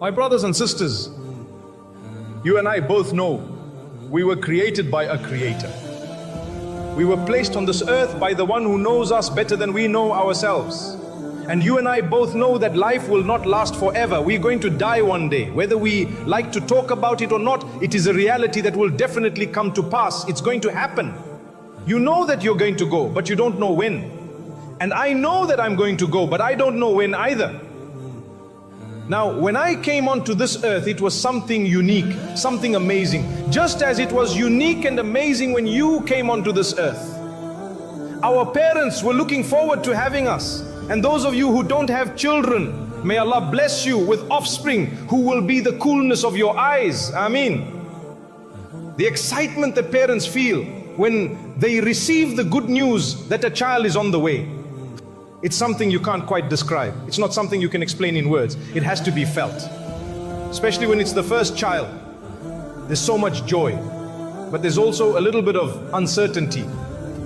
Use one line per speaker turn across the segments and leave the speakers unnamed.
My brothers and sisters, you and I both know we were created by a creator. We were placed on this earth by the one who knows us better than we know ourselves. And you and I both know that life will not last forever. We're going to die one day. Whether we like to talk about it or not, it is a reality that will definitely come to pass. It's going to happen. You know that you're going to go, but you don't know when. And I know that I'm going to go, but I don't know when either. Now, when I came onto this earth, it was something unique, something amazing. Just as it was unique and amazing when you came onto this earth. Our parents were looking forward to having us. And those of you who don't have children, may Allah bless you with offspring who will be the coolness of your eyes. Ameen. The excitement that parents feel when they receive the good news that a child is on the way. It's something you can't quite describe. It's not something you can explain in words. It has to be felt. Especially when it's the first child. There's so much joy. But there's also a little bit of uncertainty.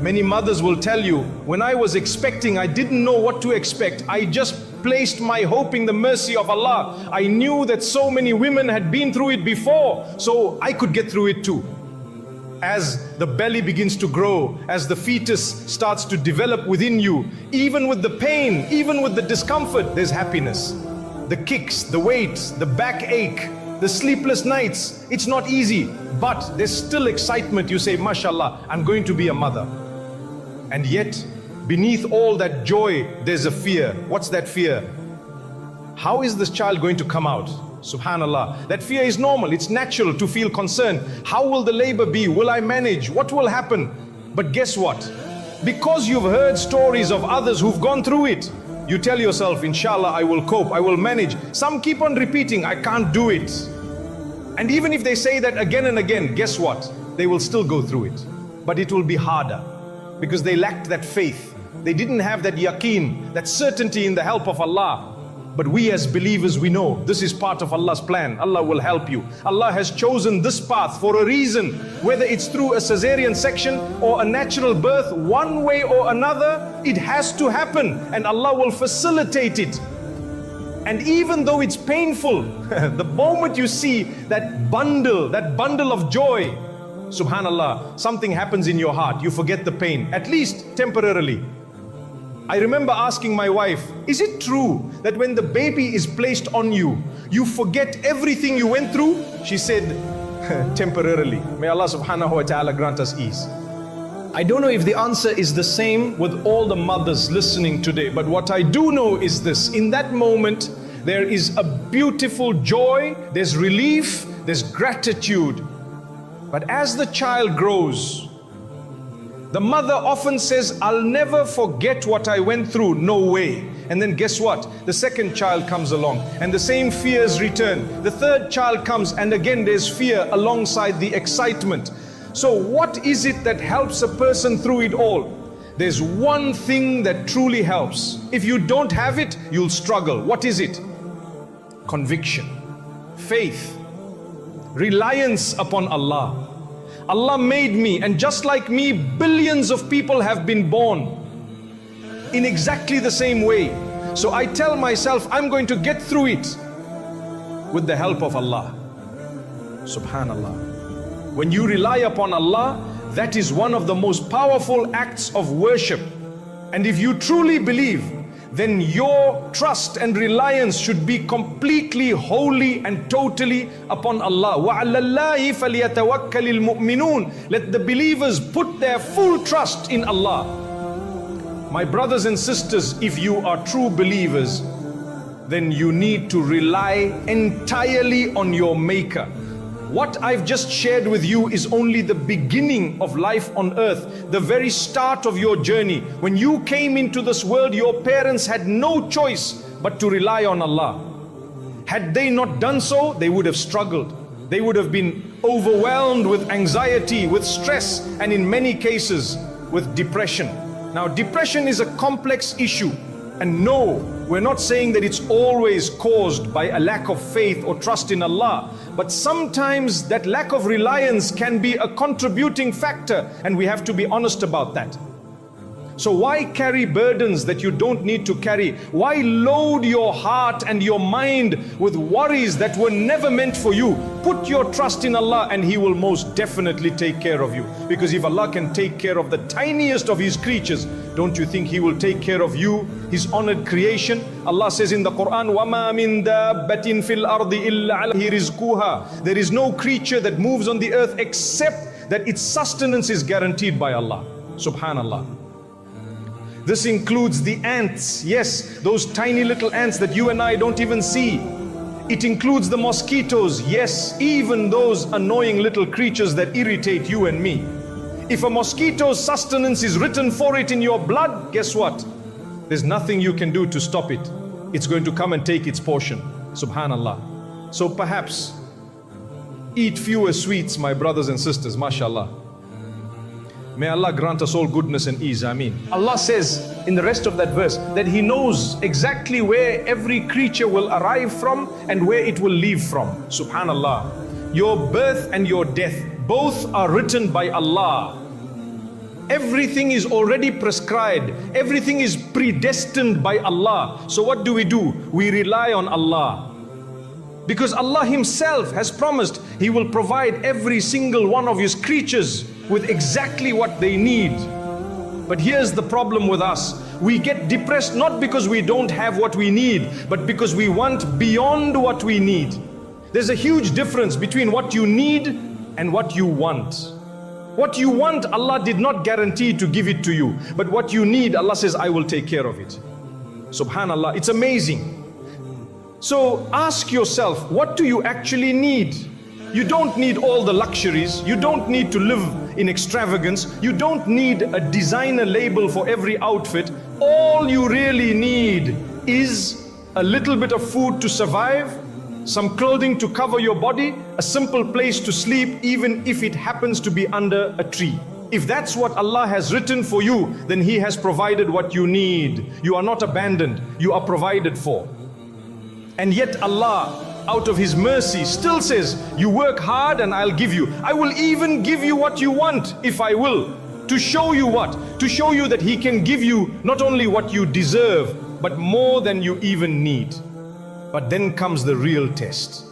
Many mothers will tell you, when I was expecting, I didn't know what to expect. I just placed my hope in the mercy of Allah. I knew that so many women had been through it before, so I could get through it too. As the belly begins to grow, as the fetus starts to develop within you, even with the pain, even with the discomfort, there's happiness. The kicks, the weights, the backache, the sleepless nights, it's not easy, but there's still excitement. You say, mashallah, I'm going to be a mother. And yet, beneath all that joy, there's a fear. What's that fear? How is this child going to come out? Subhanallah. That fear is normal. It's natural to feel concerned. How will the labor be? Will I manage? What will happen? But guess what? Because you've heard stories of others who've gone through it, you tell yourself, inshallah, I will cope, I will manage. Some keep on repeating, I can't do it. And even if they say that again and again, guess what? They will still go through it. But it will be harder. Because they lacked that faith. They didn't have that yaqeen, that certainty in the help of Allah. But we as believers, we know this is part of Allah's plan. Allah will help you. Allah has chosen this path for a reason. Whether it's through a cesarean section or a natural birth, one way or another, it has to happen. And Allah will facilitate it. And even though it's painful, the moment you see that bundle of joy, subhanallah, something happens in your heart. You forget the pain, at least temporarily. I remember asking my wife, is it true that when the baby is placed on you, you forget everything you went through? She said, temporarily. May Allah subhanahu wa ta'ala grant us ease. I don't know if the answer is the same with all the mothers listening today, but what I do know is this: in that moment, there is a beautiful joy, there's relief, there's gratitude. But as the child grows, the mother often says, I'll never forget what I went through. No way. And then guess what? The second child comes along and the same fears return. The third child comes and again there's fear alongside the excitement. So what is it that helps a person through it all? There's one thing that truly helps. If you don't have it, you'll struggle. What is it? Conviction, faith, reliance upon Allah. Allah made me, and just like me, billions of people have been born in exactly the same way. So I tell myself, I'm going to get through it with the help of Allah. Subhanallah. When you rely upon Allah, that is one of the most powerful acts of worship. And if you truly believe, then your trust and reliance should be completely, wholly and totally upon Allah. وَعَلَى اللَّهِ فَلْيَتَوَكَّلِ الْمُؤْمِنُونَ. Let the believers put their full trust in Allah. My brothers and sisters, if you are true believers, then you need to rely entirely on your Maker. What I've just shared with you is only the beginning of life on earth, the very start of your journey. When you came into this world, your parents had no choice but to rely on Allah. Had they not done so, they would have struggled. They would have been overwhelmed with anxiety, with stress, and in many cases, with depression. Now, depression is a complex issue. And no, we're not saying that it's always caused by a lack of faith or trust in Allah. But sometimes that lack of reliance can be a contributing factor, and we have to be honest about that. So why carry burdens that you don't need to carry? Why load your heart and your mind with worries that were never meant for you? Put your trust in Allah and He will most definitely take care of you. Because if Allah can take care of the tiniest of His creatures, don't you think He will take care of you, His honored creation? Allah says in the Quran, وَمَا مِن دَابَّةٍ فِي الْأَرْضِ إِلَّا عَلَيْهِ رِزْقُهَا. There is no creature that moves on the earth except that its sustenance is guaranteed by Allah. Subhanallah. This includes the ants, yes, those tiny little ants that you and I don't even see. It includes the mosquitoes, yes, even those annoying little creatures that irritate you and me. If a mosquito's sustenance is written for it in your blood, guess what? There's nothing you can do to stop it. It's going to come and take its portion. Subhanallah. So perhaps eat fewer sweets, my brothers and sisters, mashallah. May Allah grant us all goodness and ease, Ameen. Allah says in the rest of that verse that He knows exactly where every creature will arrive from and where it will leave from. Subhanallah. Your birth and your death, both are written by Allah. Everything is already prescribed. Everything is predestined by Allah. So what do? We rely on Allah. Because Allah Himself has promised He will provide every single one of His creatures with exactly what they need. But here's the problem with us. We get depressed not because we don't have what we need, but because we want beyond what we need. There's a huge difference between what you need and what you want. What you want, Allah did not guarantee to give it to you. But what you need, Allah says, I will take care of it. Subhanallah, it's amazing. So ask yourself, what do you actually need? You don't need all the luxuries. You don't need to live in extravagance. You don't need a designer label for every outfit. All you really need is a little bit of food to survive, some clothing to cover your body, a simple place to sleep, even if it happens to be under a tree. If that's what Allah has written for you, then He has provided what you need. You are not abandoned. You are provided for. And yet Allah, out of His mercy, still says, you work hard and I'll give you. I will even give you what you want if I will. To show you what? To show you that He can give you not only what you deserve, but more than you even need. But then comes the real test.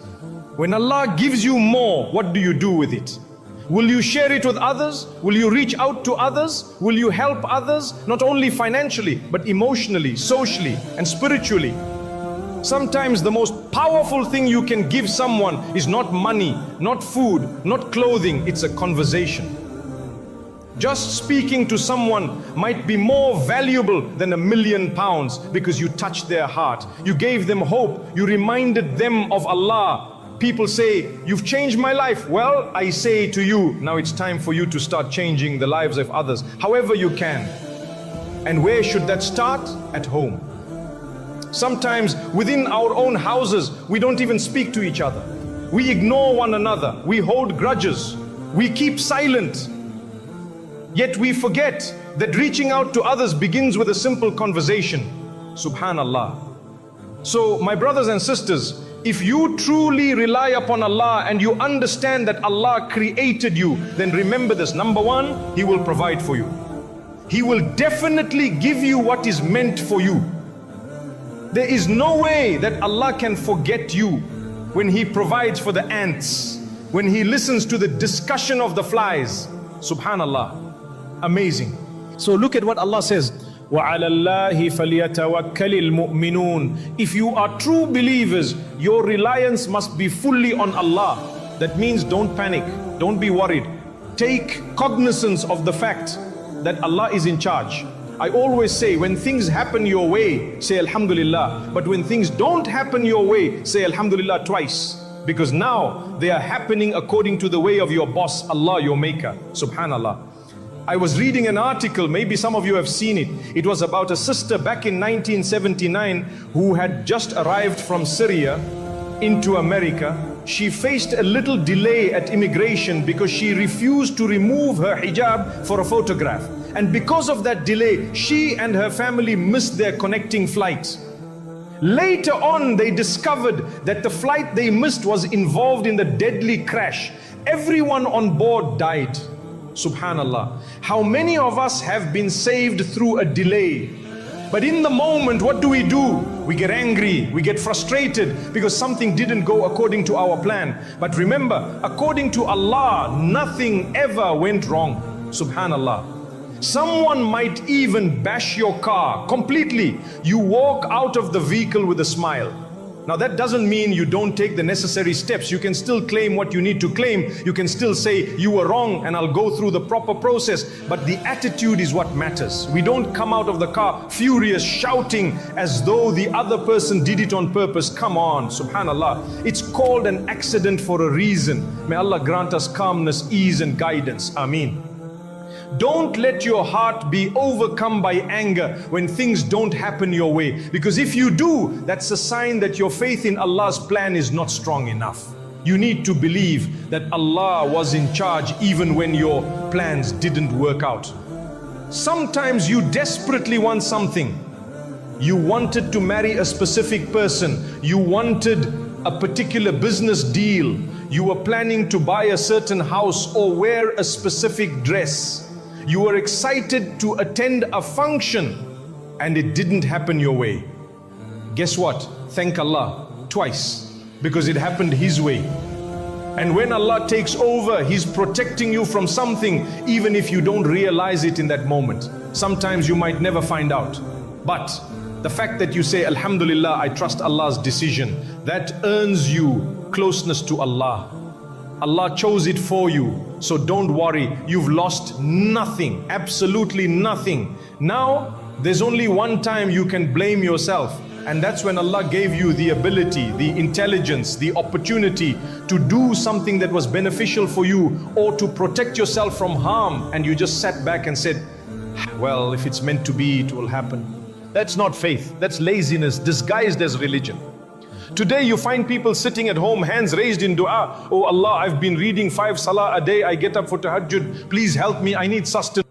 When Allah gives you more, what do you do with it? Will you share it with others? Will you reach out to others? Will you help others? Not only financially, but emotionally, socially, and spiritually. Sometimes the most powerful thing you can give someone is not money, not food, not clothing, it's a conversation. Just speaking to someone might be more valuable than £1,000,000 because you touched their heart. You gave them hope. You reminded them of Allah. People say, you've changed my life. Well, I say to you, now it's time for you to start changing the lives of others, however you can. And where should that start? At home. Sometimes within our own houses, we don't even speak to each other. We ignore one another. We hold grudges. We keep silent. Yet we forget that reaching out to others begins with a simple conversation. Subhanallah. So my brothers and sisters, if you truly rely upon Allah and you understand that Allah created you, then remember this. Number one, He will provide for you. He will definitely give you what is meant for you. There is no way that Allah can forget you when He provides for the ants, when He listens to the discussion of the flies. Subhanallah. Amazing. So look at what Allah says. وَعَلَى اللَّهِ فَلْيَتَوَكَّلِ الْمُؤْمِنُونَ. If you are true believers, your reliance must be fully on Allah. That means don't panic, don't be worried. Take cognizance of the fact that Allah is in charge. I always say, when things happen your way, say Alhamdulillah. But when things don't happen your way, say Alhamdulillah twice. Because now they are happening according to the way of your boss, Allah, your maker. Subhanallah. I was reading an article, maybe some of you have seen it. It was about a sister back in 1979 who had just arrived from Syria into America. She faced a little delay at immigration because she refused to remove her hijab for a photograph. And because of that delay, she and her family missed their connecting flight. Later on, they discovered that the flight they missed was involved in the deadly crash. Everyone on board died. Subhanallah. How many of us have been saved through a delay? But in the moment, what do? We get angry, we get frustrated because something didn't go according to our plan. But remember, according to Allah, nothing ever went wrong. Subhanallah. Someone might even bash your car completely. You walk out of the vehicle with a smile. Now that doesn't mean you don't take the necessary steps. You can still claim what you need to claim. You can still say you were wrong and I'll go through the proper process. But the attitude is what matters. We don't come out of the car furious, shouting as though the other person did it on purpose. Come on, subhanallah. It's called an accident for a reason. May Allah grant us calmness, ease and guidance. Ameen. Don't let your heart be overcome by anger when things don't happen your way. Because if you do, that's a sign that your faith in Allah's plan is not strong enough. You need to believe that Allah was in charge even when your plans didn't work out. Sometimes you desperately want something. You wanted to marry a specific person. You wanted a particular business deal. You were planning to buy a certain house or wear a specific dress. You were excited to attend a function and it didn't happen your way. Guess what? Thank Allah twice, because it happened His way. And when Allah takes over, He's protecting you from something even if you don't realize it in that moment. Sometimes you might never find out. But the fact that you say, Alhamdulillah, I trust Allah's decision, that earns you closeness to Allah. Allah chose it for you. So don't worry, you've lost nothing, absolutely nothing. Now, there's only one time you can blame yourself, and that's when Allah gave you the ability, the intelligence, the opportunity to do something that was beneficial for you or to protect yourself from harm, and you just sat back and said, well, if it's meant to be, it will happen. That's not faith, that's laziness disguised as religion. Today you find people sitting at home, hands raised in dua. Oh Allah, I've been reading 5 salah a day, I get up for tahajjud, please help me, I need sustenance.